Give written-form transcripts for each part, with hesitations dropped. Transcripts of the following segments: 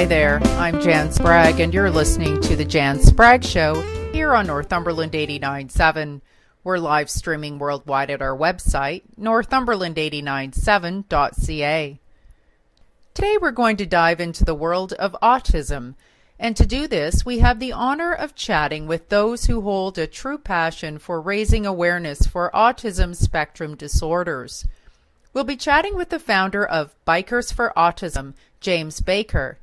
Hi there, I'm Jan Spragge, and you're listening to The Jan Spragge Show here on Northumberland 89.7. We're live streaming worldwide at our website, northumberland897.ca. Today we're going to dive into the world of autism, and to do this, we have the honor of chatting with those who hold a true passion for raising awareness for Autism Spectrum Disorders. We'll be chatting with the founder of Bikers for Autism, James Baker,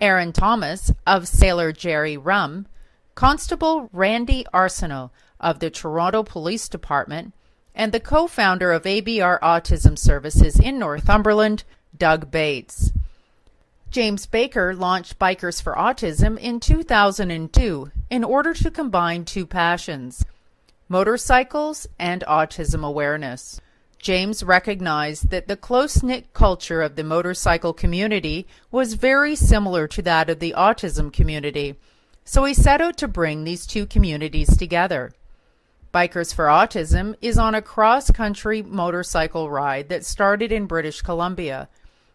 Aaron Thomas of Sailor Jerry Rum, Constable Randy Arsenault of the Toronto Police Department, and the co-founder of ABR Autism Services in Northumberland, Doug Bates. James Baker launched Bikers for Autism in 2002 in order to combine two passions, motorcycles and autism awareness. James recognized that the close-knit culture of the motorcycle community was very similar to that of the autism community, so he set out to bring these two communities together. Bikers for Autism is on a cross-country motorcycle ride that started in British Columbia.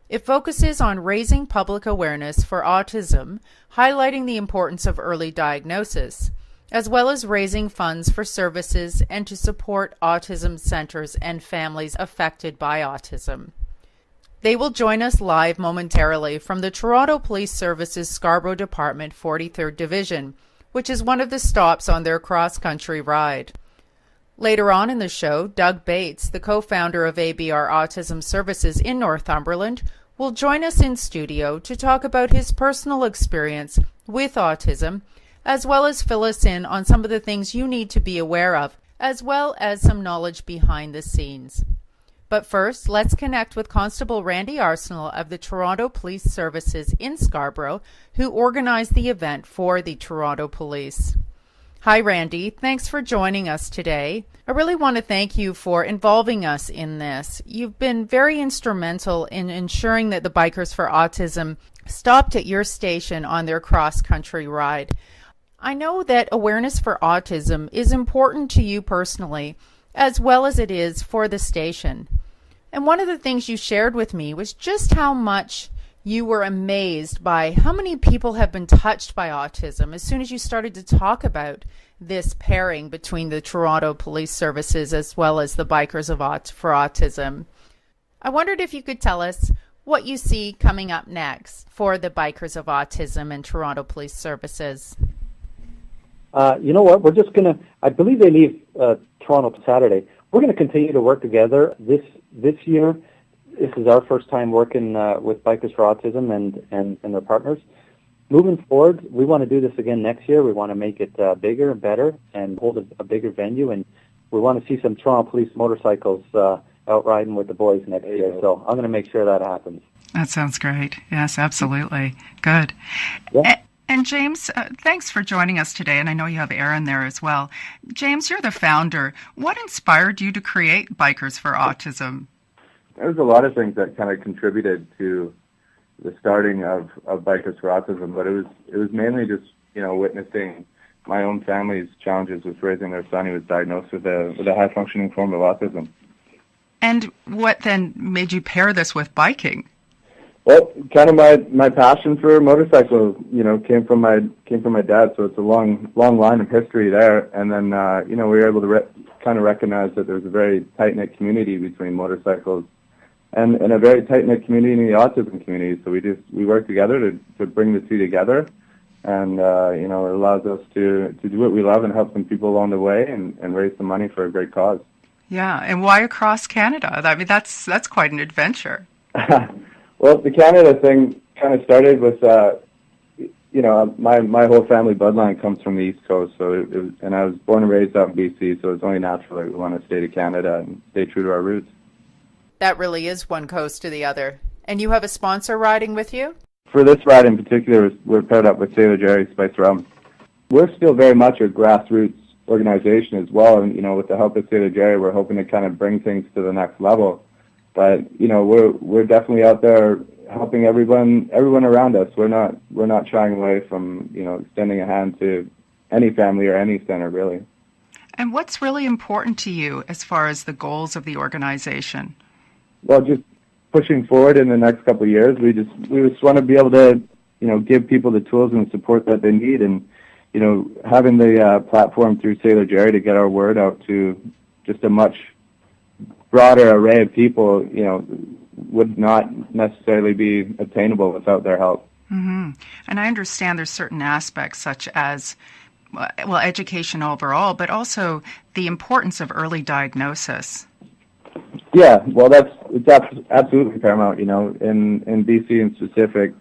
It focuses on raising public awareness for autism, highlighting the importance of early diagnosis, as well as raising funds for services and to support Autism Centres and families affected by autism. They will join us live momentarily from the Toronto Police Services Scarborough Department 43rd Division, which is one of the stops on their cross-country ride. Later on in the show, Doug Bates, the co-founder of ABR Autism Services in Northumberland, will join us in studio to talk about his personal experience with autism, as well as fill us in on some of the things you need to be aware of, as well as some knowledge behind the scenes. But first, let's connect with Constable Randy Arsenault of the Toronto Police Services in Scarborough, who organized the event for the Toronto Police. Hi, Randy. Thanks for joining us today. I really want to thank you for involving us in this. You've been very instrumental in ensuring that the Bikers for Autism stopped at your station on their cross-country ride. I know that awareness for autism is important to you personally, as well as it is for the station. And one of the things you shared with me was just how much you were amazed by how many people have been touched by autism as soon as you started to talk about this pairing between the Toronto Police Services as well as the Bikers for Autism. I wondered if you could tell us what you see coming up next for the Bikers of Autism and Toronto Police Services. You know what? We're just going to, I believe they leave Toronto Saturday. We're going to continue to work together this year. This is our first time working with Bikers for Autism and their partners. Moving forward, we want to do this again next year. We want to make it bigger and better and hold a bigger venue. And we want to see some Toronto Police motorcycles out riding with the boys next year. So I'm going to make sure that happens. That sounds great. Yes, absolutely. Good. Yeah. And James, thanks for joining us today, and I know you have Aaron there as well. James, you're the founder. What inspired you to create Bikers for Autism? There's a lot of things that kind of contributed to the starting of Bikers for Autism, but it was mainly just, witnessing my own family's challenges with raising their son who was diagnosed with a high-functioning form of autism. And what then made you pair this with biking? Well, kind of my passion for motorcycles, came from my dad, so it's a long line of history there. And then, we were able to kind of recognize that there's a very tight-knit community between motorcycles and a very tight-knit community in the autism community. So we work together to bring the two together, and it allows us to do what we love and help some people along the way and raise some money for a great cause. Yeah, and why across Canada? I mean, that's quite an adventure. Well, the Canada thing kind of started with, my whole family bloodline comes from the East Coast, and I was born and raised out in BC, so it's only natural that we want to stay to Canada and stay true to our roots. That really is one coast to the other. And you have a sponsor riding with you? For this ride in particular, we're paired up with Sailor Jerry Spice Rum. We're still very much a grassroots organization as well, and, with the help of Sailor Jerry, we're hoping to kind of bring things to the next level. But we're definitely out there helping everyone around us. We're not shying away from extending a hand to any family or any center really. And what's really important to you as far as the goals of the organization? Well, just pushing forward in the next couple of years. We just want to be able to give people the tools and support that they need, and having the platform through Sailor Jerry to get our word out to just a much broader array of people, would not necessarily be attainable without their help. Mm-hmm. And I understand there's certain aspects such as, well, education overall, but also the importance of early diagnosis. Yeah, well, it's absolutely paramount. In BC in specific,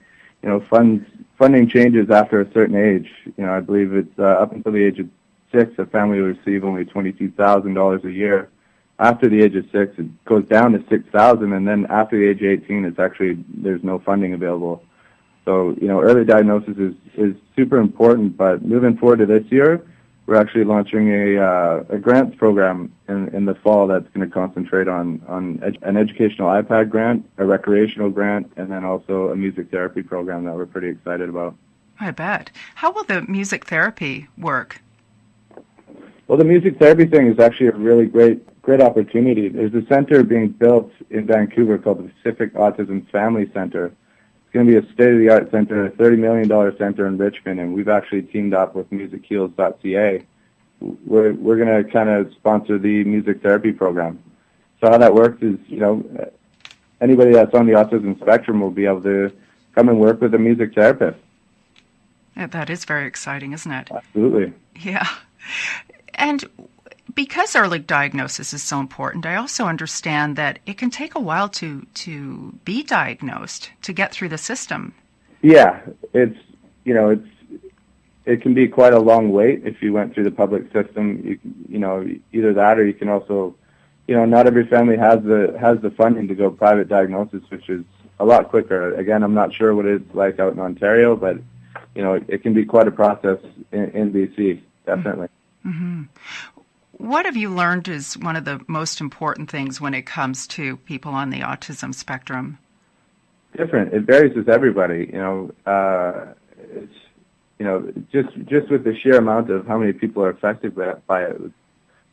funding changes after a certain age. I believe it's up until the age of 6, a family will receive only $22,000 a year. After the age of 6, it goes down to $6,000, and then after the age of 18, there's no funding available. So, early diagnosis is super important. But moving forward to this year, we're actually launching a grants program in the fall that's going to concentrate on an educational iPad grant, a recreational grant, and then also a music therapy program that we're pretty excited about. I bet. How will the music therapy work? Well, the music therapy thing is actually a really great opportunity. There's a center being built in Vancouver called the Pacific Autism Family Center. It's going to be a state-of-the-art center, a $30 million center in Richmond, and we've actually teamed up with musicheals.ca. We're going to kind of sponsor the music therapy program. So how that works is, anybody that's on the autism spectrum will be able to come and work with a music therapist. Yeah, that is very exciting, isn't it? Absolutely. Yeah. And because early diagnosis is so important, I also understand that it can take a while to be diagnosed, to get through the system. Yeah, it can be quite a long wait if you went through the public system. Either that, or you can also, not every family has the funding to go private diagnosis, which is a lot quicker. Again, I'm not sure what it's like out in Ontario, but it can be quite a process in BC, definitely. Mm-hmm. What have you learned is one of the most important things when it comes to people on the autism spectrum? Different. It varies with everybody. Just with the sheer amount of how many people are affected by it.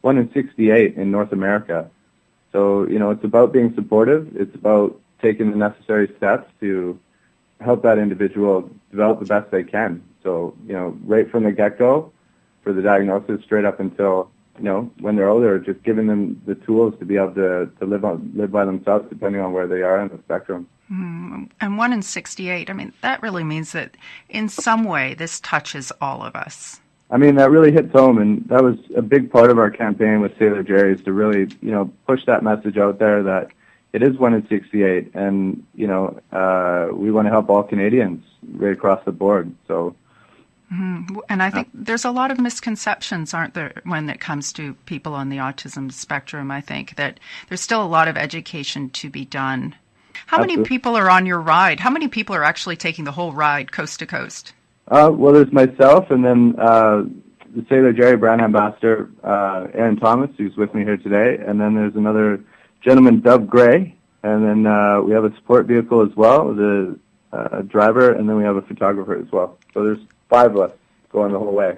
1 in 68 in North America. So, it's about being supportive. It's about taking the necessary steps to help that individual develop the best they can. So, right from the get-go for the diagnosis straight up until when they're older, just giving them the tools to be able to live by themselves, depending on where they are in the spectrum. Mm-hmm. And 1 in 68, that really means that in some way this touches all of us. That really hits home, and that was a big part of our campaign with Sailor Jerry, is to really, push that message out there that it is 1 in 68, and, we want to help all Canadians right across the board, so... Mm-hmm. And I think there's a lot of misconceptions, aren't there, when it comes to people on the autism spectrum. I think that there's still a lot of education to be done. How many people are on your ride? How many people are actually taking the whole ride coast to coast? Well, there's myself, and then the Sailor Jerry brand ambassador, Aaron Thomas, who's with me here today, and then there's another gentleman, Dub Gray, and then we have a support vehicle as well, the driver, and then we have a photographer as well. So there's 5 of us going the whole way.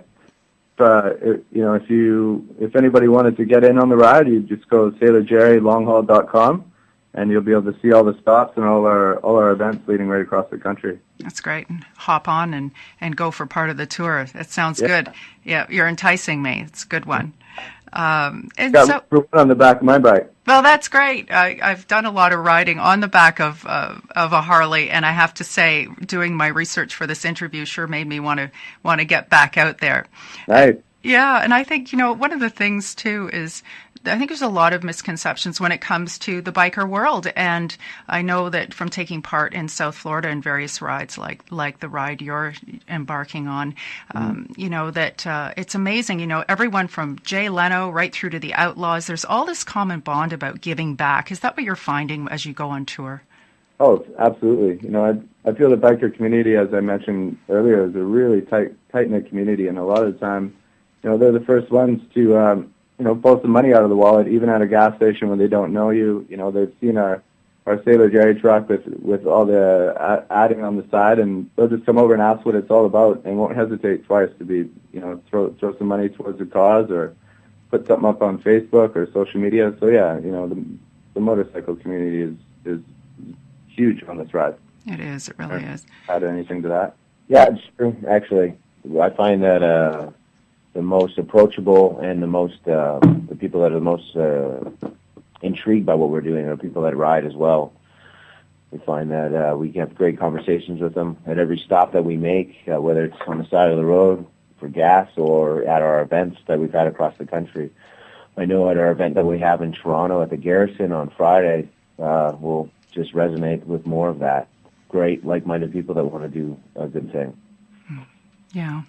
If anybody wanted to get in on the ride, you just go to SailorJerryLonghaul.com, and you'll be able to see all the stops and all our events leading right across the country. That's great. And hop on and go for part of the tour. That sounds good. Yeah, you're enticing me. It's a good one. And got one on the back of my bike. Well, that's great. I've done a lot of riding on the back of a Harley, and I have to say, doing my research for this interview sure made me want to get back out there. Right. Yeah, and I think, one of the things, too, is I think there's a lot of misconceptions when it comes to the biker world, and I know that from taking part in South Florida in various rides, like the ride you're embarking on, that it's amazing, everyone from Jay Leno right through to the Outlaws, there's all this common bond about giving back. Is that what you're finding as you go on tour? Oh, absolutely. I feel the biker community, as I mentioned earlier, is a really tight-knit community, and a lot of the time, they're the first ones to, pull some money out of the wallet, even at a gas station when they don't know you. They've seen our Sailor Jerry truck with all the adding on the side, and they'll just come over and ask what it's all about and won't hesitate twice to be, throw some money towards the cause or put something up on Facebook or social media. So, yeah, the motorcycle community is huge on this ride. It is. It really is. Add anything to that? Yeah, it's true. Actually, I find that the most approachable and the people that are the most intrigued by what we're doing are people that ride as well. We find that we have great conversations with them at every stop that we make, whether it's on the side of the road for gas or at our events that we've had across the country. I know at our event that we have in Toronto at the Garrison on Friday, we'll just resonate with more of that. Great, like-minded people that want to do a good thing. Yeah.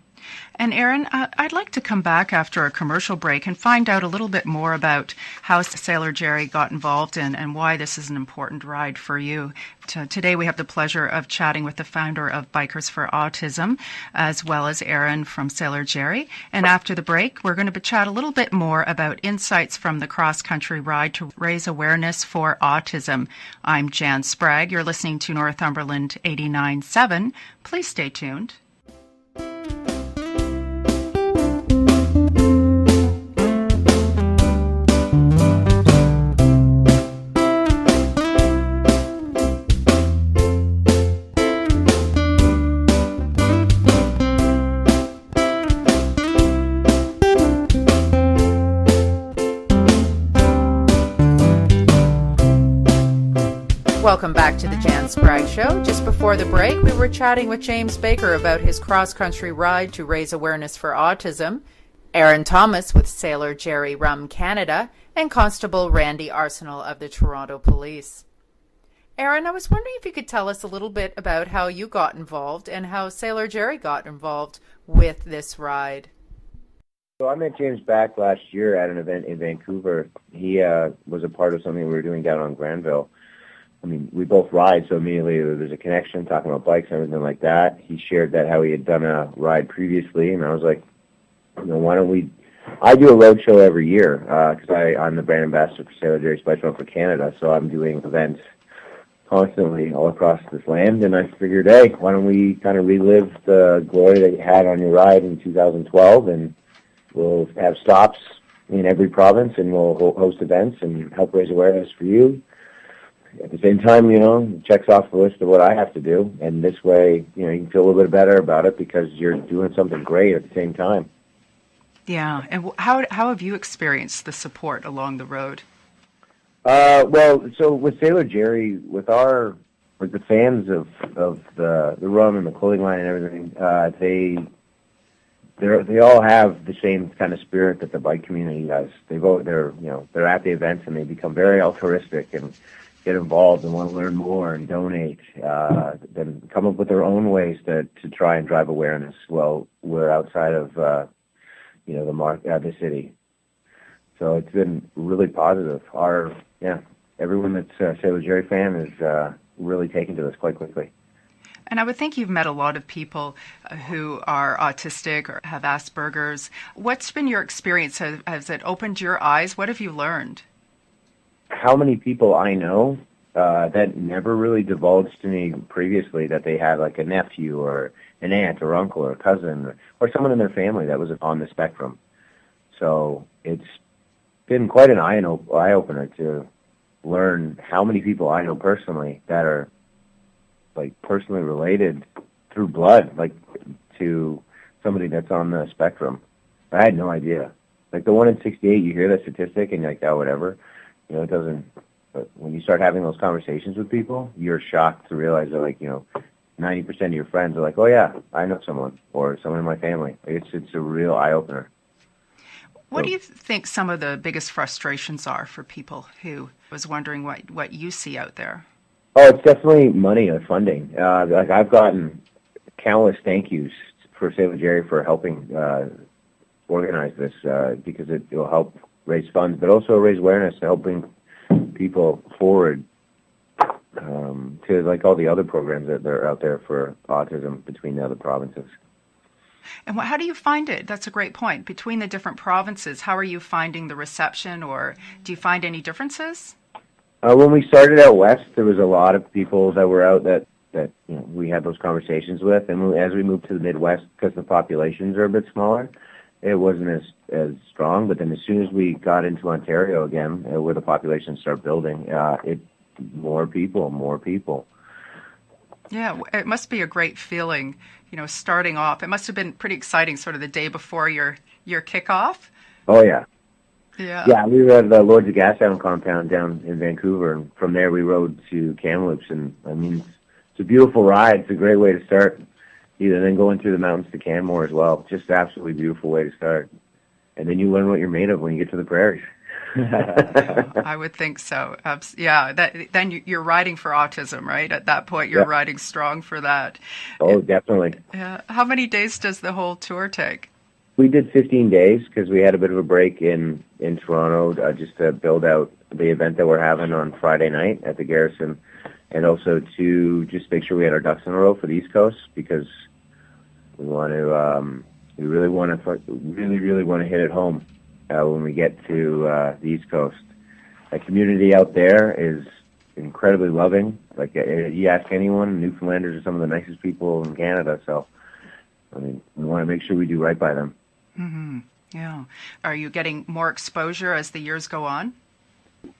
And Aaron, I'd like to come back after a commercial break and find out a little bit more about how Sailor Jerry got involved and why this is an important ride for you. Today we have the pleasure of chatting with the founder of Bikers for Autism, as well as Aaron from Sailor Jerry. And after the break, we're going to chat a little bit more about insights from the cross-country ride to raise awareness for autism. I'm Jan Spragge. You're listening to Northumberland 89.7. Please stay tuned. Welcome back to the Jan Spragge Show. Just before the break, we were chatting with James Baker about his cross-country ride to raise awareness for autism, Aaron Thomas with Sailor Jerry Rum Canada, and Constable Randy Arsenault of the Toronto Police. Aaron, I was wondering if you could tell us a little bit about how you got involved and how Sailor Jerry got involved with this ride. So I met James back last year at an event in Vancouver. He was a part of something we were doing down on Granville. I mean, we both ride, so immediately there's a connection, talking about bikes and everything like that. He shared that how he had done a ride previously, and I was like, why don't we... I do a road show every year because I'm the brand ambassador for Sailor Jerry Spectrum for Canada, so I'm doing events constantly all across this land, and I figured, hey, why don't we kind of relive the glory that you had on your ride in 2012, and we'll have stops in every province, and we'll host events and help raise awareness for you. At the same time, it checks off the list of what I have to do, and this way, you can feel a little bit better about it because you're doing something great at the same time. Yeah, and how have you experienced the support along the road? Well, so with Sailor Jerry, with the fans of the rum and the clothing line and everything, they all have the same kind of spirit that the bike community has. They're at the events and they become very altruistic and get involved and want to learn more and donate, then come up with their own ways to try and drive awareness while we're outside of the city. So it's been really positive. Everyone that's a Sailor Jerry fan is really taken to this quite quickly. And I would think you've met a lot of people who are autistic or have Asperger's. What's been your experience? Has it opened your eyes? What have you learned? How many people I know that never really divulged to me previously that they had like a nephew or an aunt or uncle or cousin or someone in their family that was on the spectrum. So it's been quite an eye-opener to learn how many people I know personally that are like personally related through blood, like to somebody that's on the spectrum. I had no idea. Like the 1 in 68, you hear that statistic and you're like, oh, whatever. It doesn't, but when you start having those conversations with people, you're shocked to realize that, 90% of your friends are like, oh, yeah, I know someone, or someone in my family. It's a real eye-opener. What do you think some of the biggest frustrations are for people who was wondering what you see out there? Oh, it's definitely money or funding. I've gotten countless thank yous for Sailor Jerry for helping organize this because it will help raise funds, but also raise awareness to help bring people forward to all the other programs that are out there for autism between the other provinces. And how do you find it? That's a great point. Between the different provinces, how are you finding the reception, or do you find any differences? When we started out west, there was a lot of people that were out that we had those conversations with, and as we moved to the Midwest, because the populations are a bit smaller, it wasn't as strong. But then as soon as we got into Ontario again, where the population started building, more people. Yeah, it must be a great feeling, starting off. It must have been pretty exciting sort of the day before your kickoff. Oh, yeah. Yeah. Yeah, we were at the Lords of Gastown compound down in Vancouver, and from there we rode to Kamloops, and I mean, it's a beautiful ride. It's a great way to start. Either then going through the mountains to Canmore as well. Just an absolutely beautiful way to start. And then you learn what you're made of when you get to the prairies. I would think so. Yeah, then you're riding for autism, right? At that point, you're riding strong for that. Oh, definitely. Yeah. How many days does the whole tour take? We did 15 days because we had a bit of a break in Toronto just to build out the event that we're having on Friday night at the Garrison, and also to just make sure we had our ducks in a row for the East Coast, because we want to really want to hit it home when we get to the East Coast. The community out there is incredibly loving. Like, you ask anyone, Newfoundlanders are some of the nicest people in Canada. So, I mean, we want to make sure we do right by them. Mm-hmm. Yeah. Are you getting more exposure as the years go on?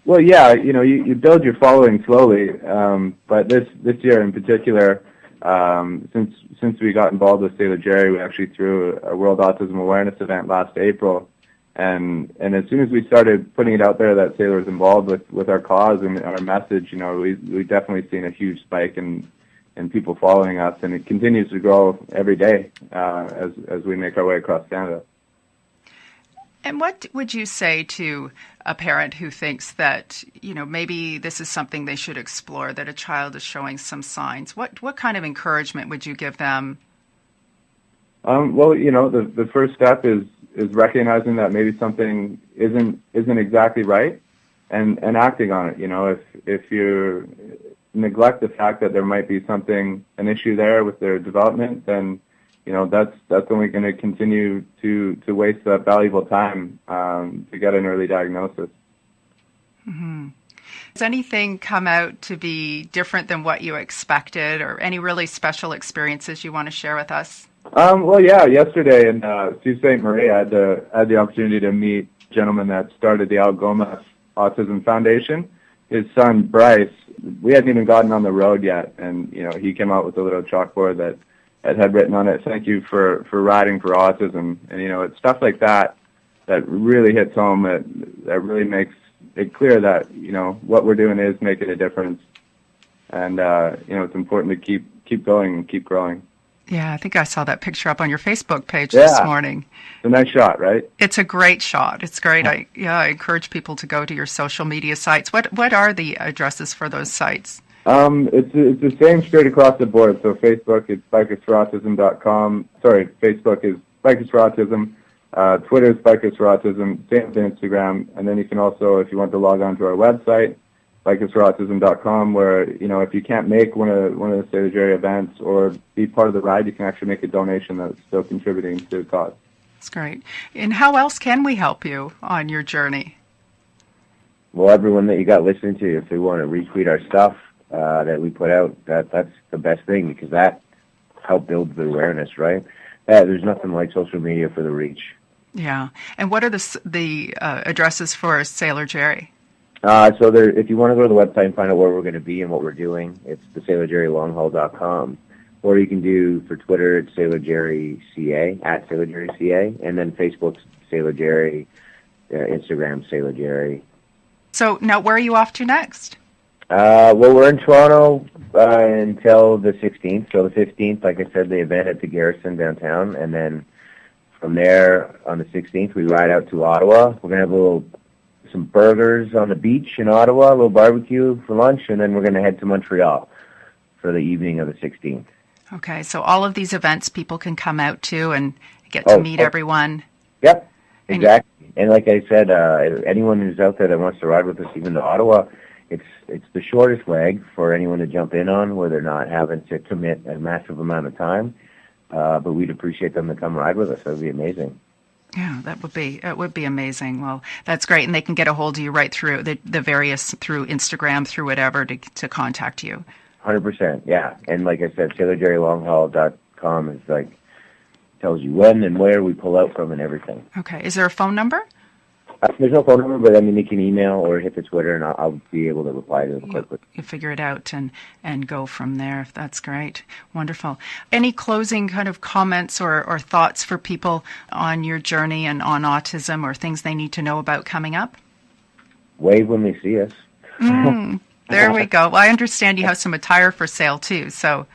Well, yeah. You build your following slowly, but this year in particular, since we got involved with Sailor Jerry, we actually threw a World Autism Awareness event last April. And as soon as we started putting it out there that Sailor was involved with our cause and our message, we definitely seen a huge spike in people following us, and it continues to grow every day as we make our way across Canada. And what would you say to a parent who thinks that, maybe this is something they should explore, that a child is showing some signs? What kind of encouragement would you give them? Well, the first step is recognizing that maybe something isn't exactly right, and acting on it. If you neglect the fact that there might be an issue there with their development, then that's only going to continue to waste that valuable time to get an early diagnosis. Mm-hmm. Has anything come out to be different than what you expected, or any really special experiences you want to share with us? Well, yeah, yesterday in Sault Ste. Marie, I had the opportunity to meet a gentleman that started the Al Gomez Autism Foundation. His son, Bryce, we hadn't even gotten on the road yet, and, he came out with a little chalkboard that had written on it, "Thank you for riding for autism." And, it's stuff like that really hits home, that really makes it clear that, what we're doing is making a difference. And, it's important to keep going and keep growing. Yeah, I think I saw that picture up on your Facebook page this morning. It's a nice shot, right? It's a great shot. It's great. I encourage people to go to your social media sites. What are the addresses for those sites? It's the same straight across the board. So Facebook, it's bikersforautism.com. Sorry, Facebook is Bikers for Autism. Twitter is Bikers for Autism. Same with Instagram. And then you can also, if you want to log on to our website, bikersforautism.com, where, if you can't make one of the Sailor Jerry events or be part of the ride, you can actually make a donation that's still contributing to the cause. That's great. And how else can we help you on your journey? Well, everyone that you got listening to, if they want to retweet our stuff that we put out, that's the best thing, because that helps build the awareness, right? There's nothing like social media for the reach. Yeah. And what are the addresses for Sailor Jerry? So if you want to go to the website and find out where we're going to be and what we're doing, it's the SailorJerryLonghaul.com. Or you can do, for Twitter, it's SailorJerryCA, at SailorJerryCA, and then Facebook's Sailor Jerry, Instagram, Sailor Jerry. So now where are you off to next? Well, we're in Toronto until the 16th. So the 15th, like I said, the event at the Garrison downtown, and then from there on the 16th, we ride out to Ottawa. We're going to have some burgers on the beach in Ottawa, a little barbecue for lunch, and then we're going to head to Montreal for the evening of the 16th. Okay, so all of these events people can come out to and get to meet everyone. Yep, exactly. And like I said, anyone who's out there that wants to ride with us, even to Ottawa, it's the shortest leg for anyone to jump in on, where they're not having to commit a massive amount of time. But we'd appreciate them to come ride with us. That would be amazing. Yeah, it would be amazing. Well, that's great. And they can get a hold of you right through the various, through Instagram, through whatever, to contact you. 100%, yeah. And like I said, SailorJerryLonghaul.com is tells you when and where we pull out from and everything. Okay. Is there a phone number? There's no phone number, but I mean, they can email or hit the Twitter, and I'll be able to reply to them quickly. You figure it out and go from there. That's great. Wonderful. Any closing kind of comments or thoughts for people on your journey and on autism, or things they need to know about coming up? Wave when they see us. There we go. Well, I understand you have some attire for sale too, so.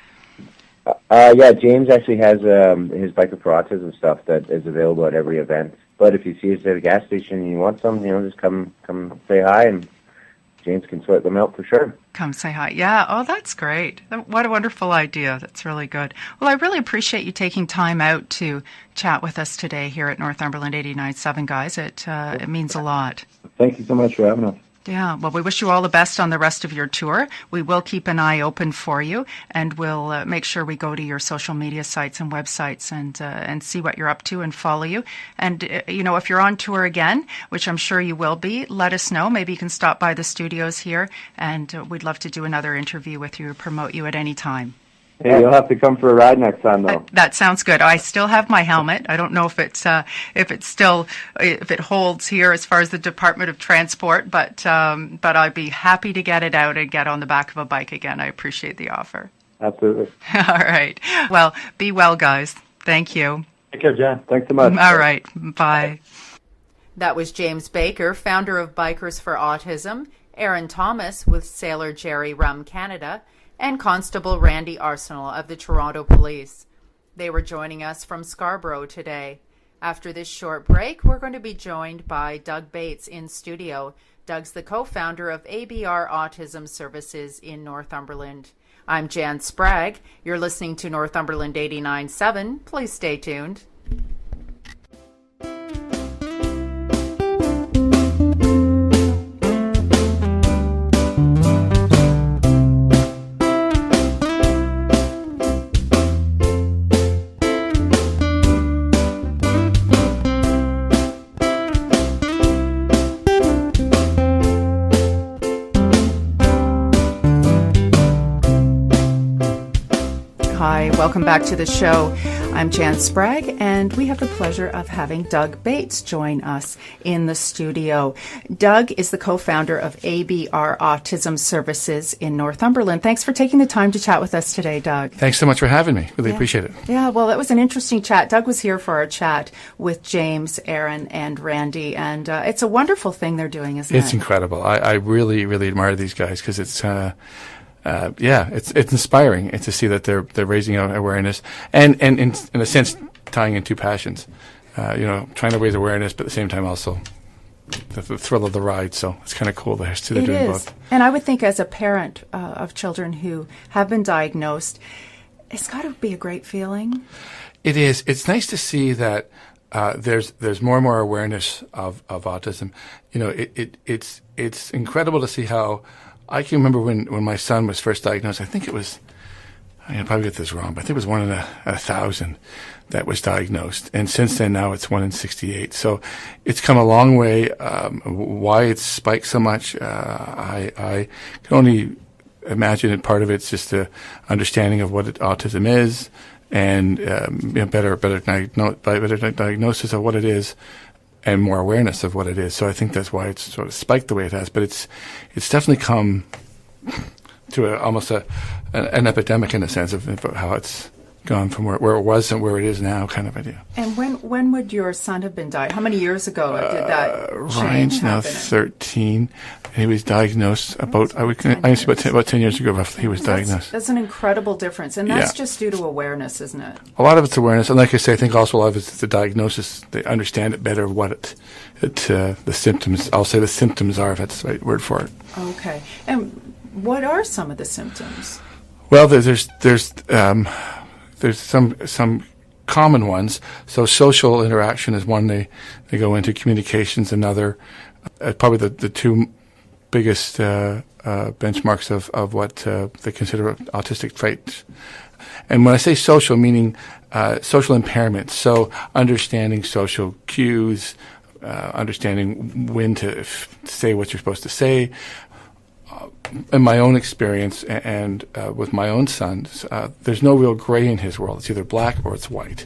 Yeah, James actually has his Biker for Autism stuff that is available at every event. But if you see us at a gas station and you want some, just come say hi, and James can sort them out for sure. Come say hi. Yeah. Oh, that's great. What a wonderful idea. That's really good. Well, I really appreciate you taking time out to chat with us today here at Northumberland 89.7, guys. It means a lot. Thank you so much for having us. Yeah, well, we wish you all the best on the rest of your tour. We will keep an eye open for you, and we'll make sure we go to your social media sites and websites and see what you're up to and follow you. And, if you're on tour again, which I'm sure you will be, let us know. Maybe you can stop by the studios here, and we'd love to do another interview with you or promote you at any time. Hey, you'll have to come for a ride next time, though. That sounds good. I still have my helmet. I don't know if it holds here as far as the Department of Transport, but I'd be happy to get it out and get on the back of a bike again. I appreciate the offer. Absolutely. All right. Well, be well, guys. Thank you. Take care, Jan. Thanks so much. All right. Bye. That was James Baker, founder of Bikers for Autism, Aaron Thomas with Sailor Jerry Rum Canada, and Constable Randy Arsenault of the Toronto Police. They were joining us from Scarborough today. After this short break, we're going to be joined by Doug Bates in studio. Doug's the co-founder of ABR Autism Services in Northumberland. I'm Jan Spragge. You're listening to Northumberland 89.7. Please stay tuned. Welcome back to the show. I'm Jan Spragge, and we have the pleasure of having Doug Bates join us in the studio. Doug is the co-founder of ABR Autism Services in Northumberland. Thanks for taking the time to chat with us today, Doug. Thanks so much for having me. Really appreciate it. Yeah, well, that was an interesting chat. Doug was here for our chat with James, Aaron, and Randy, and it's a wonderful thing they're doing, isn't it? It's incredible. I really, really admire these guys because it's inspiring to see that they're raising awareness and in a sense tying in two passions, trying to raise awareness, but at the same time also the thrill of the ride. So it's kind of cool to see they're doing both. And I would think as a parent of children who have been diagnosed, it's got to be a great feeling. It is. It's nice to see that there's more and more awareness of autism. It's incredible to see how. I can remember when my son was first diagnosed. I think it was, I'll probably get this wrong, but I think it was 1 in 1,000 that was diagnosed. And since then, now it's 1 in 68. So it's come a long way. Why it's spiked so much, I can only imagine that part of it's just the understanding of what autism is and better diagnosis of what it is. And more awareness of what it is. So I think that's why it's sort of spiked the way it has. But it's definitely come to almost an epidemic in a sense of how it's gone from where it was and where it is now, kind of idea. And when would your son have been diagnosed? How many years ago did that Ryan's now 13. He was diagnosed about 10 years ago, roughly. He was diagnosed. That's an incredible difference, and that's just due to awareness, isn't it? A lot of it's awareness, and like I say, I think also a lot of it's the diagnosis. They understand it better what the symptoms. I'll say the symptoms are, if that's the right word for it. Okay, and what are some of the symptoms? Well, there's some common ones. So social interaction is one they go into. Communication's another. Probably the two biggest benchmarks of what they consider autistic traits. And when I say social, meaning social impairment. So understanding social cues, understanding when to say what you're supposed to say. In my own experience and with my own sons, there's no real gray in his world. It's either black or it's white.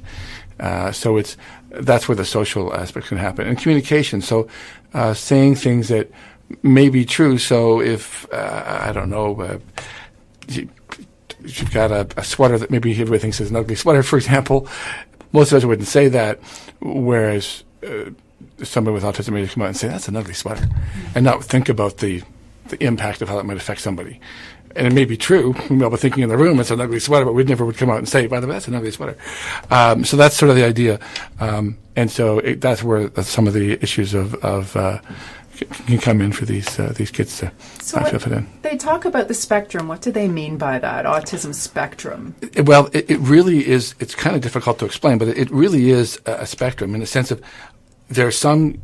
So that's where the social aspect can happen. And communication, so saying things that may be true. So if, I don't know, you've got a sweater that maybe everybody thinks is an ugly sweater, for example, most of us wouldn't say that, whereas somebody with autism may come out and say, that's an ugly sweater, and not think about the impact of how that might affect somebody. And it may be true. We may be thinking in the room it's an ugly sweater, but we never would come out and say, by the way, that's an ugly sweater. So that's sort of the idea. And so that's where some of the issues of can come in for these kids to fit in. They talk about the spectrum. What do they mean by that, autism spectrum? Well, it really is. It's kind of difficult to explain, but it really is a spectrum in the sense of there's some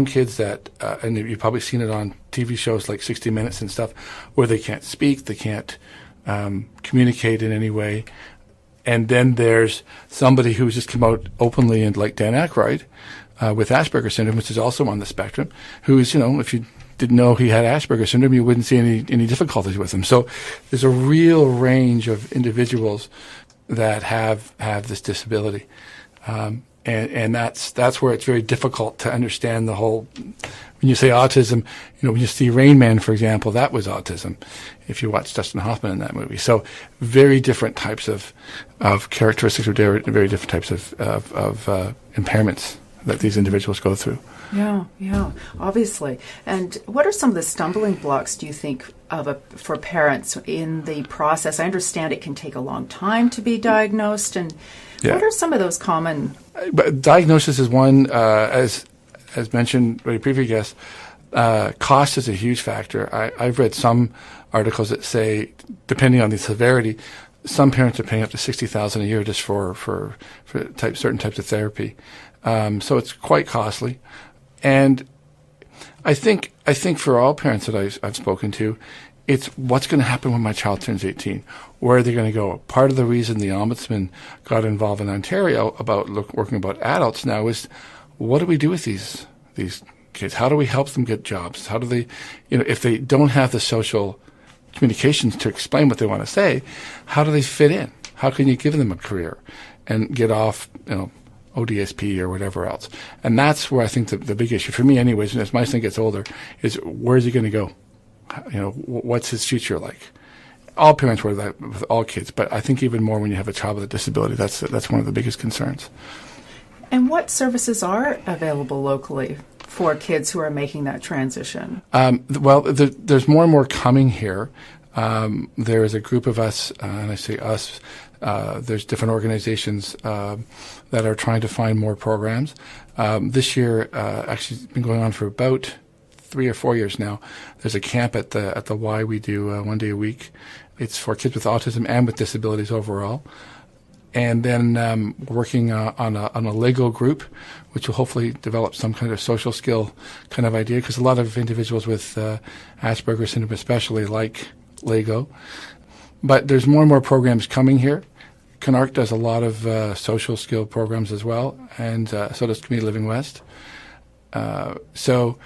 kids that, and you've probably seen it on TV shows like 60 Minutes and stuff, where they can't speak, they can't communicate in any way. And then there's somebody who's just come out openly, and like Dan Aykroyd, with Asperger's syndrome, which is also on the spectrum, who's, if you didn't know he had Asperger's syndrome, you wouldn't see any difficulties with him. So there's a real range of individuals that have this disability. And that's where it's very difficult to understand the whole. When you say autism, when you see Rain Man, for example, that was autism. If you watch Dustin Hoffman in that movie, so very different types of characteristics, or very different types of impairments that these individuals go through. Yeah, obviously. And what are some of the stumbling blocks, do you think, for parents in the process? I understand it can take a long time to be diagnosed, and what are some of those common? But diagnosis is one, as mentioned by your previous guest. Cost is a huge factor. I've read some articles that say, depending on the severity, some parents are paying up to $60,000 a year just for certain types of therapy. So it's quite costly. And I think for all parents that I've spoken to, it's what's going to happen when my child turns 18. Where are they going to go? Part of the reason the Ombudsman got involved in Ontario about working about adults now is, what do we do with these kids? How do we help them get jobs? How do they, if they don't have the social communications to explain what they want to say, how do they fit in? How can you give them a career and get off, ODSP or whatever else? And that's where I think the big issue for me, anyways, as my son gets older, is where's he going to go? What's his future like? All parents worry that with all kids, but I think even more when you have a child with a disability, that's one of the biggest concerns. And what services are available locally for kids who are making that transition? Well, there's more and more coming here. There is a group of us, and I say us, there's different organizations that are trying to find more programs. This year, actually, it's been going on for about 3 or 4 years now. There's a camp at the Y we do 1 day a week. It's for kids with autism and with disabilities overall. And then working on a Lego group, which will hopefully develop some kind of social skill kind of idea, because a lot of individuals with Asperger's syndrome especially like Lego. But there's more and more programs coming here. CANARC does a lot of social skill programs as well, and so does Community Living West. So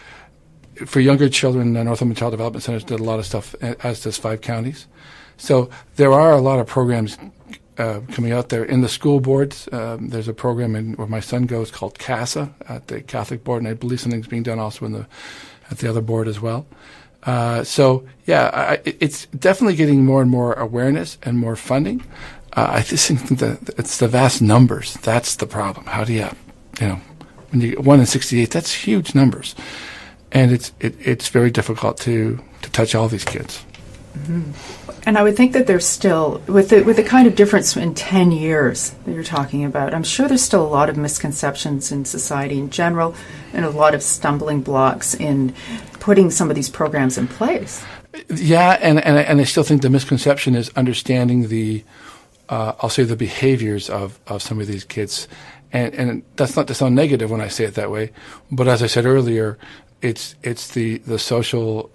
for younger children, Northumberland Child Development Centres did a lot of stuff, as does 5 counties. So there are a lot of programs coming out there. In the school boards, there's a program where my son goes called CASA at the Catholic board, and I believe something's being done also at the other board as well. It's definitely getting more and more awareness and more funding. I just think that it's the vast numbers. That's the problem. How do you when you get 1 in 68, that's huge numbers. And it's very difficult to touch all these kids. Mm-hmm. And I would think that there's still, with the kind of difference in 10 years that you're talking about, I'm sure there's still a lot of misconceptions in society in general, and a lot of stumbling blocks in putting some of these programs in place. Yeah, and I still think the misconception is understanding I'll say the behaviors of some of these kids. And that's not to sound negative when I say it that way, but as I said earlier, it's the social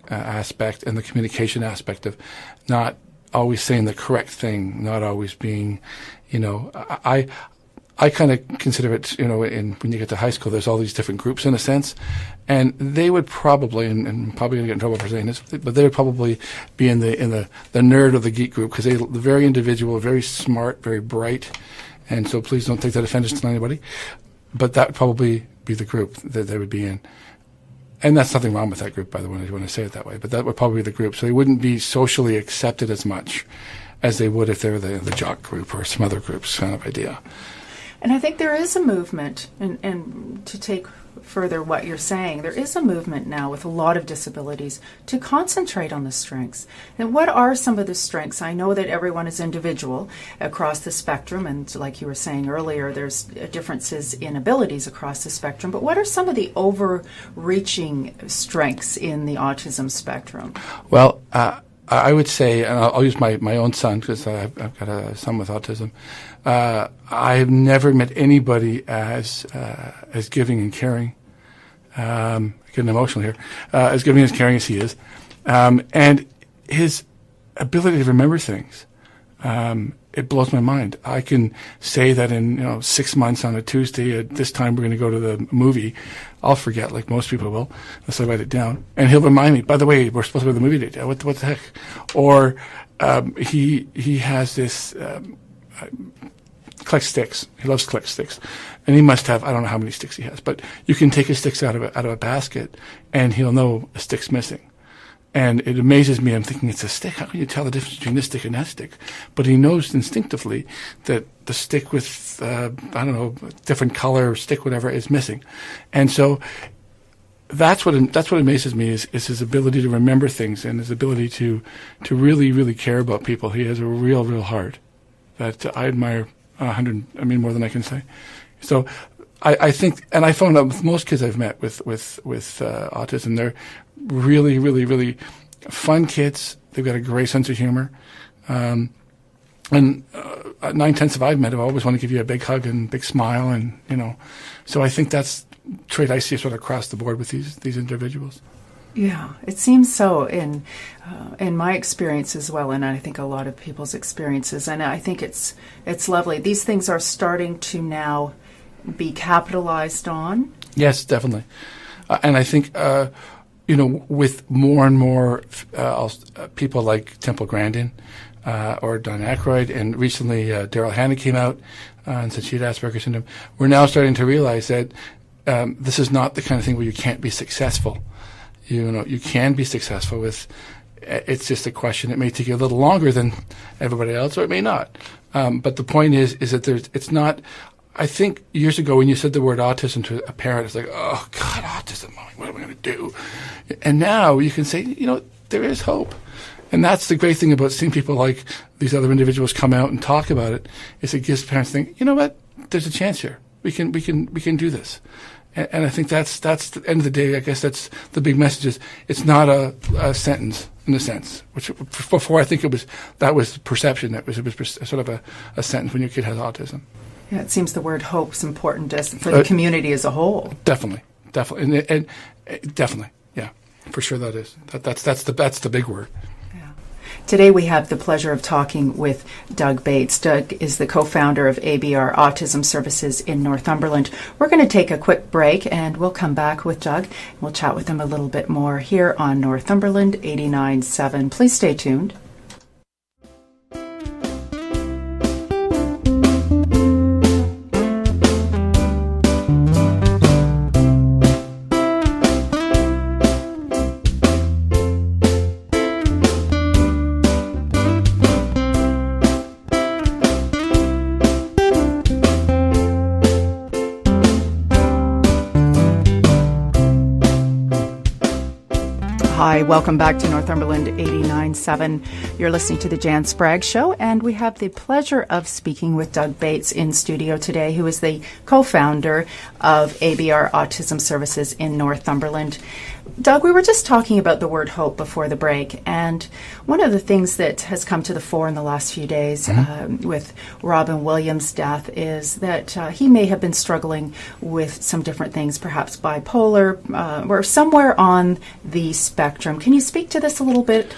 aspect and the communication aspect of not always saying the correct thing, not always being, I kind of consider it, when you get to high school, there's all these different groups in a sense, and they would probably, and probably going to get in trouble for saying this, but they would probably be in the nerd or the geek group, because they're very individual, very smart, very bright, And so please don't take that offense to anybody. But that would probably be the group that they would be in. And that's nothing wrong with that group, by the way, when I say it that way. But that would probably be the group. So they wouldn't be socially accepted as much as they would if they were the jock group or some other groups kind of idea. And I think there is a movement, and to take further what you're saying, there is a movement now with a lot of disabilities to concentrate on the strengths. And what are some of the strengths? I know that everyone is individual across the spectrum, and like you were saying earlier, there's differences in abilities across the spectrum, but what are some of the overreaching strengths in the autism spectrum? Well, I would say, and I'll use my own son, because I've got a son with autism. I've never met anybody as giving and caring. Getting emotional here. As giving and caring as he is, and his ability to remember things. It blows my mind. I can say that in 6 months on a Tuesday at this time we're going to go to the movie. I'll forget, like most people will, unless I write it down, and he'll remind me. By the way, we're supposed to go to the movie today. What the heck? Or he has this. Collect sticks. He loves collect sticks, and he must have, I don't know how many sticks he has, but you can take his sticks out of a basket, and he'll know a stick's missing. And it amazes me. I'm thinking, it's a stick. How can you tell the difference between this stick and that stick? But he knows instinctively that the stick with different color, stick, whatever, is missing. And so that's what amazes me is his ability to remember things and his ability to really, really care about people. He has a real, real heart that I admire. 100, more than I can say. So I think, and I found out with most kids I've met with autism, they're really, really, really fun kids. They've got a great sense of humor. And 9/10 of I've met have always want to give you a big hug and big smile, and so I think that's a trait I see sort of across the board with these individuals. Yeah, it seems so in my experience as well, and I think a lot of people's experiences. And I think it's lovely. These things are starting to now be capitalized on. Yes, definitely. And I think with more and more people like Temple Grandin or Don Aykroyd, and recently Daryl Hannah came out and said she had Asperger's syndrome. We're now starting to realize that this is not the kind of thing where you can't be successful. You can be successful with. It's just a question. It may take you a little longer than everybody else, or it may not. But the point is that it's not. I think years ago when you said the word autism to a parent, it's like, oh God, autism. What am I going to do? And now you can say, there is hope. And that's the great thing about seeing people like these other individuals come out and talk about it. Is it gives parents think, you know what? There's a chance here. We can do this. And I think that's the end of the day. I guess that's the big message. Is it's not a sentence in a sense. Which before I think that was perception. It was sort of a sentence when your kid has autism. Yeah, it seems the word hope is important for the community as a whole. Definitely, and definitely, yeah, for sure that is. That's the big word. Today we have the pleasure of talking with Doug Bates. Doug is the co-founder of ABR Autism Services in Northumberland. We're going to take a quick break and we'll come back with Doug. We'll chat with him a little bit more here on Northumberland 89.7. Please stay tuned. Hi, welcome back to Northumberland 89.7. You're listening to the Jan Spragge Show, and we have the pleasure of speaking with Doug Bates in studio today, who is the co-founder of ABR Autism Services in Northumberland. Doug, we were just talking about the word hope before the break, and one of the things that has come to the fore in the last few days with Robin Williams' death is that he may have been struggling with some different things, perhaps bipolar, or somewhere on the spectrum. Can you speak to this a little bit?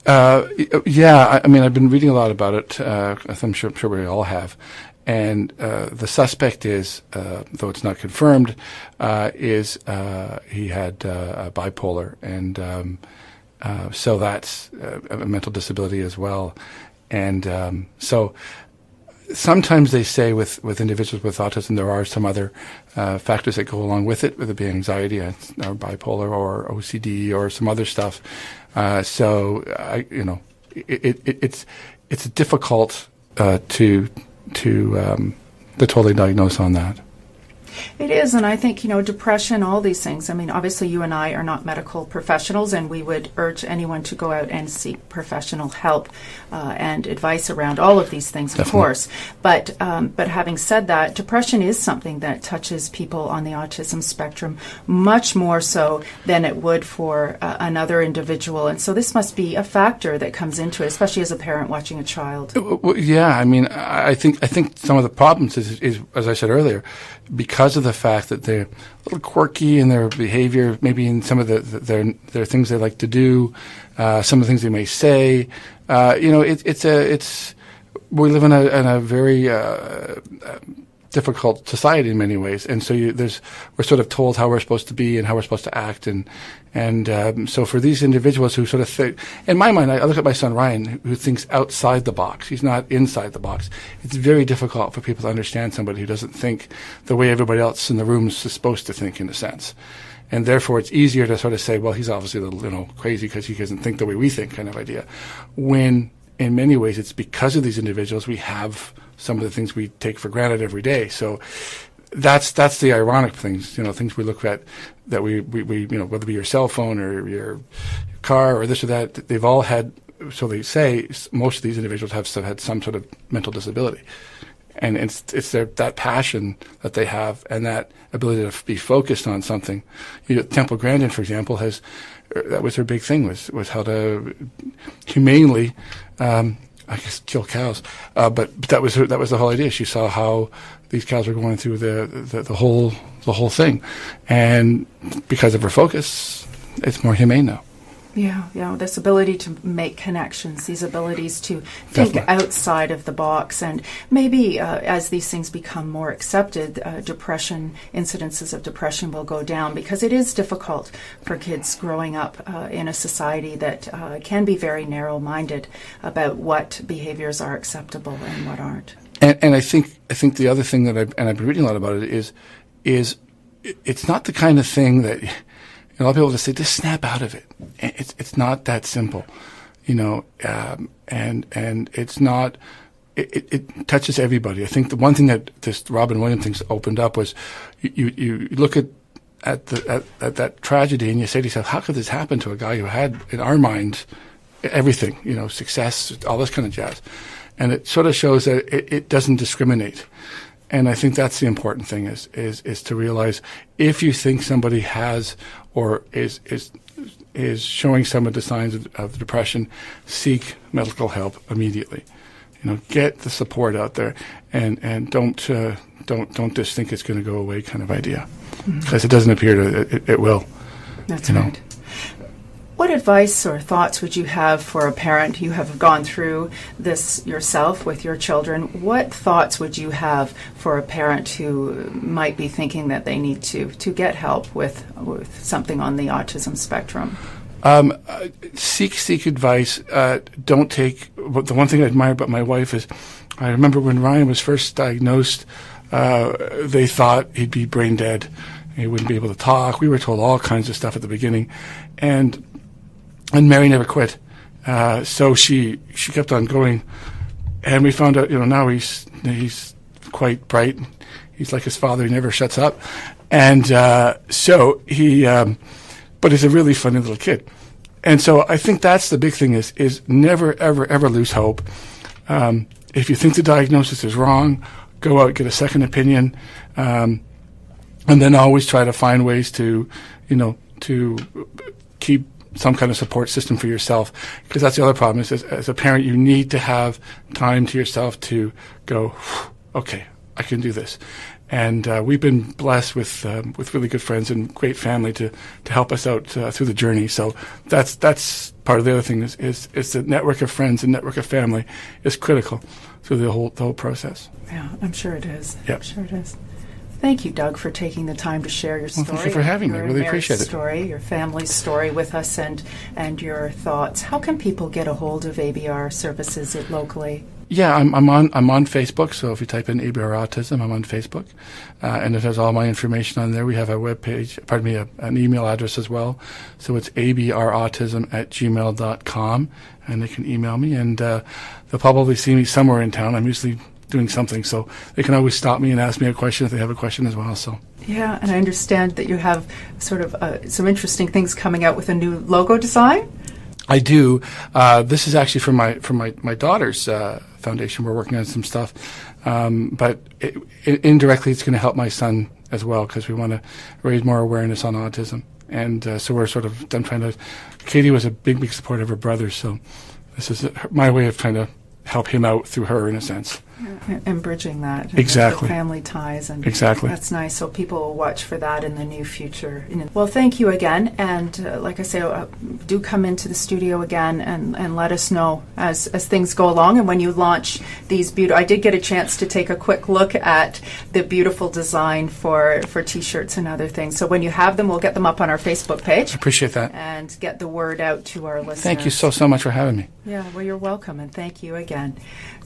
Yeah, I've been reading a lot about it, as I'm sure we all have. And the suspect is, though it's not confirmed, is he had bipolar, and so that's a mental disability as well. And so, sometimes they say with individuals with autism there are some other factors that go along with it, whether it be anxiety or bipolar or OCD or some other stuff. It's difficult to totally diagnose on that. It is, and I think, depression, all these things. I mean, obviously you and I are not medical professionals, and we would urge anyone to go out and seek professional help and advice around all of these things, of course. But having said that, depression is something that touches people on the autism spectrum much more so than it would for another individual. And so this must be a factor that comes into it, especially as a parent watching a child. Well, yeah, I mean, I think some of the problems is as I said earlier, because of the fact that they're a little quirky in their behavior, maybe in some of their things they like to do, some of the things they may say. We live in a very difficult society in many ways, and so we're sort of told how we're supposed to be and how we're supposed to act, and so for these individuals who sort of think, in my mind, I look at my son Ryan, who thinks outside the box. He's not inside the box. It's very difficult for people to understand somebody who doesn't think the way everybody else in the room is supposed to think, in a sense. And therefore, it's easier to sort of say, well, he's obviously a little, crazy because he doesn't think the way we think, kind of idea. When in many ways, it's because of these individuals we have some of the things we take for granted every day. So that's the ironic things, things we look at that we whether it be your cell phone or your car or this or that, they've all had, so they say, most of these individuals have had some sort of mental disability. And it's that passion that they have and that ability to be focused on something. Temple Grandin, for example, that was her big thing, was how to humanely, kill cows. But that was the whole idea. She saw how these cows were going through the whole thing, and because of her focus, it's more humane now. Yeah, this ability to make connections, these abilities to think outside of the box, and maybe as these things become more accepted, incidences of depression will go down, because it is difficult for kids growing up in a society that can be very narrow-minded about what behaviors are acceptable and what aren't. And I think the other thing that I've been reading a lot about it is it's not the kind of thing that a lot of people just say, just snap out of it. It's not that simple, and it's not. It touches everybody. I think the one thing that this Robin Williams thing opened up was you look at that tragedy and you say to yourself, how could this happen to a guy who had, in our minds, everything, success, all this kind of jazz, and it sort of shows that it doesn't discriminate. And I think that's the important thing is to realize, if you think somebody has or is showing some of the signs of depression, seek medical help immediately. Get the support out there, and don't just think it's going to go away, kind of idea, because it doesn't appear it will. That's right. What advice or thoughts would you have for a parent? You have gone through this yourself with your children. What thoughts would you have for a parent who might be thinking that they need to get help with something on the autism spectrum? Seek advice. Don't take. The one thing I admire about my wife is, I remember when Ryan was first diagnosed, they thought he'd be brain dead. He wouldn't be able to talk. We were told all kinds of stuff at the beginning, and Mary never quit. So she kept on going, and we found out, now he's quite bright. He's like his father; he never shuts up, and so he. But he's a really funny little kid, and so I think that's the big thing: is never ever lose hope. If you think the diagnosis is wrong, go out, get a second opinion, and then always try to find ways to keep some kind of support system for yourself, because that's the other problem is, as a parent, you need to have time to yourself to go, okay, I can do this. And we've been blessed with really good friends and great family to help us out through the journey. So that's part of the other thing is the network of friends and network of family is critical through the whole process. Yeah, I'm sure it is. Yeah. I'm sure it is. Thank you, Doug, for taking the time to share your story. Well, thank you for having me. I really appreciate it. Story, your family's story with us, and your thoughts. How can people get a hold of ABR services locally? Yeah, I'm on Facebook. So if you type in ABR Autism, I'm on Facebook, and it has all my information on there. We have a webpage, an email address as well. So it's abrautism@gmail.com, and they can email me, and they'll probably see me somewhere in town. I'm usually doing something, so they can always stop me and ask me a question if they have a question as well. So. Yeah, and I understand that you have sort of some interesting things coming out with a new logo design. I do. This is actually from my daughter's foundation. We're working on some stuff, but indirectly it's going to help my son as well, because we want to raise more awareness on autism. And so we're sort of, I'm trying to, Katie was a big support of her brother, so this is my way of trying to help him out through her, in a sense. And bridging that. Exactly. The family ties. And exactly. That's nice. So people will watch for that in the new future. Well, thank you again. And like I say, do come into the studio again and let us know as things go along. And when you launch these beautiful... I did get a chance to take a quick look at the beautiful design for T-shirts and other things. So when you have them, we'll get them up on our Facebook page. I appreciate that. And get the word out to our listeners. Thank you so much for having me. Yeah, well, you're welcome. And thank you again.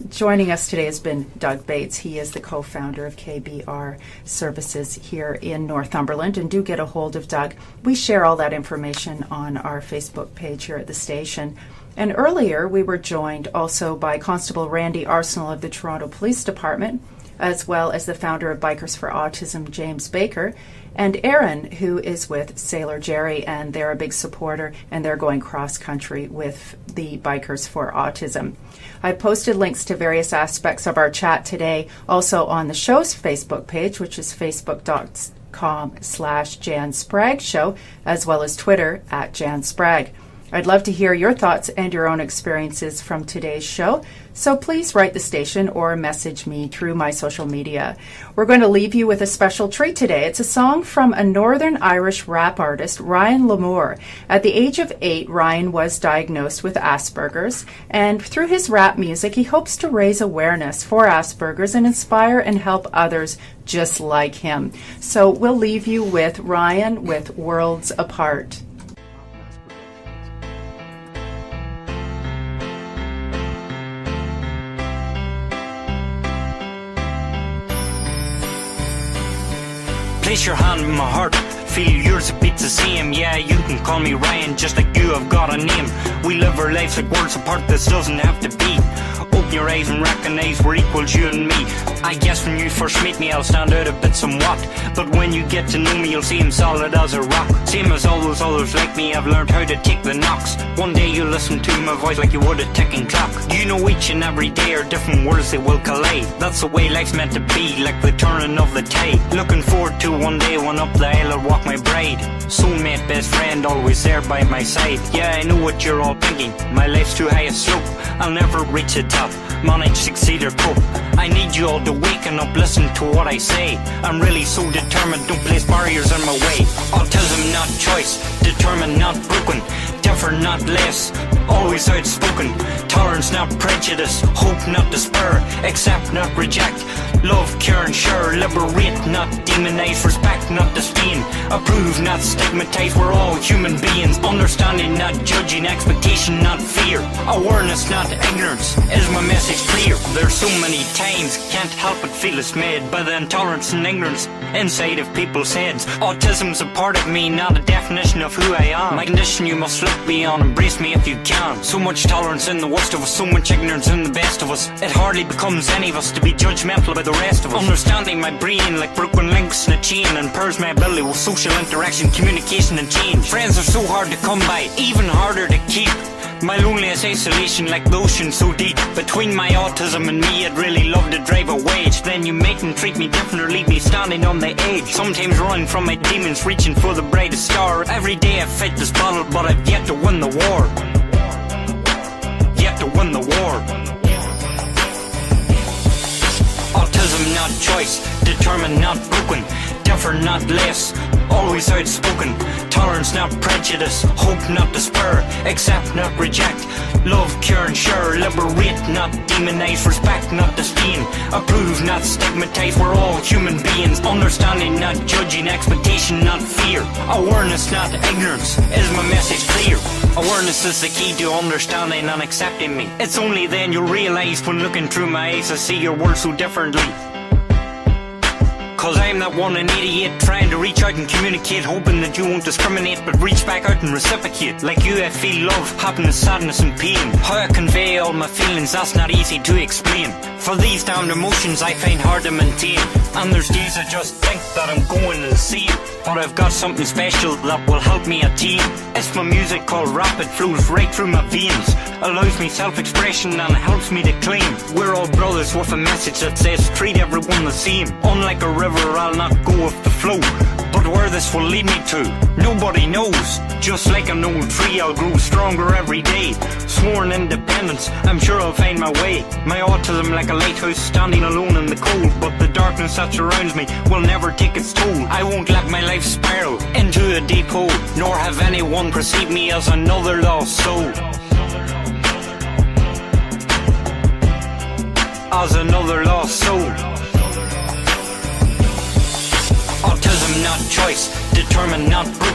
Joining us today has been Doug Bates. He is the co-founder of KBR Services here in Northumberland, and do get a hold of Doug. We share all that information on our Facebook page here at the station. And earlier we were joined also by Constable Randy Arsenault of the Toronto Police Department, as well as the founder of Bikers for Autism, James Baker, and Aaron, who is with Sailor Jerry, and they're a big supporter, and they're going cross-country with the Bikers for Autism. I posted links to various aspects of our chat today also on the show's Facebook page, which is facebook.com/Jan Spragge Show, as well as Twitter @JanSpragge. I'd love to hear your thoughts and your own experiences from today's show, so please write the station or message me through my social media. We're going to leave you with a special treat today. It's a song from a Northern Irish rap artist, Ryan Lamour. At the age of 8, Ryan was diagnosed with Asperger's, and through his rap music, he hopes to raise awareness for Asperger's and inspire and help others just like him. So we'll leave you with Ryan with Worlds Apart. Place your hand on my heart, feel yours a bit the same. Yeah, you can call me Ryan, just like you have got a name. We live our lives like worlds apart, this doesn't have to be. Open your eyes and recognize we're equals, you and me. I guess when you first meet me I'll stand out a bit somewhat, but when you get to know me you'll see I'm solid as a rock. Same as all those others like me, I've learned how to take the knocks. One day you'll listen to my voice like you would a ticking clock. You know each and every day are different worlds, they will collide. That's the way life's meant to be, like the turning of the tide. Looking forward to one day when up the aisle I'll walk my bride. Soulmate, best friend, always there by my side. Yeah, I know what you're all thinking, my life's too high a slope, I'll never reach the top, manage, succeed or cope. I need you all to waken up, listen to what I say. I'm really so determined, don't place barriers in my way. Autism not choice, determined not broken, different not less, always outspoken. Tolerance not prejudice, hope not despair, accept not reject, love, care and share. Liberate not demonize, respect not disdain, approve not stigmatize. We're all human beings, understanding not judging, expectation not fear, awareness not ignorance. Is my message clear? There's so many times can't help but feel dismayed by the intolerance and ignorance inside of people's heads. Autism's a part of me, not a definition of who I am. My condition you must look beyond, embrace me if you can. So much tolerance in the worst of us, so much ignorance in the best of us. It hardly becomes any of us to be judgmental about the rest of us. Understanding my brain like broken links in a chain, impairs my ability with social interaction, communication and change. Friends are so hard to come by, even harder to keep. My loneliness, isolation like the ocean so deep. Between my autism and me, I'd really love to drive a wedge. Then you make and treat me different or leave me standing on the edge. Sometimes running from my demons, reaching for the brightest star. Every day I fight this battle, but I've yet to win the war. Yet to win the war. Autism not choice, determined not broken, different, not less. Always outspoken, tolerance, not prejudice. Hope, not despair. Accept, not reject. Love, care and share. Liberate, not demonize. Respect, not disdain. Approve, not stigmatize. We're all human beings. Understanding, not judging. Expectation, not fear. Awareness, not ignorance. Is my message clear? Awareness is the key to understanding and accepting me. It's only then you'll realise when looking through my eyes I see your world so differently. Cause I'm not one an idiot trying to reach out and communicate, hoping that you won't discriminate but reach back out and reciprocate. Like you I feel love, happiness, sadness and pain. How I convey all my feelings, that's not easy to explain. For these damned emotions I find hard to maintain. And there's days I just think that I'm going insane, but I've got something special that will help me attain. It's my music called rap, it flows right through my veins. Allows me self-expression and helps me to claim we're all brothers with a message that says treat everyone the same. Unlike a river I'll not go with the flow, but where this will lead me to nobody knows. Just like an old tree I'll grow stronger every day. Sworn independence, I'm sure I'll find my way. My autism like a lighthouse standing alone in the cold, but the darkness that surrounds me will never take its toll. I won't let my life spiral into a deep hole, nor have anyone perceive me as another lost soul. As another lost soul. Autism not choice, determined not brute.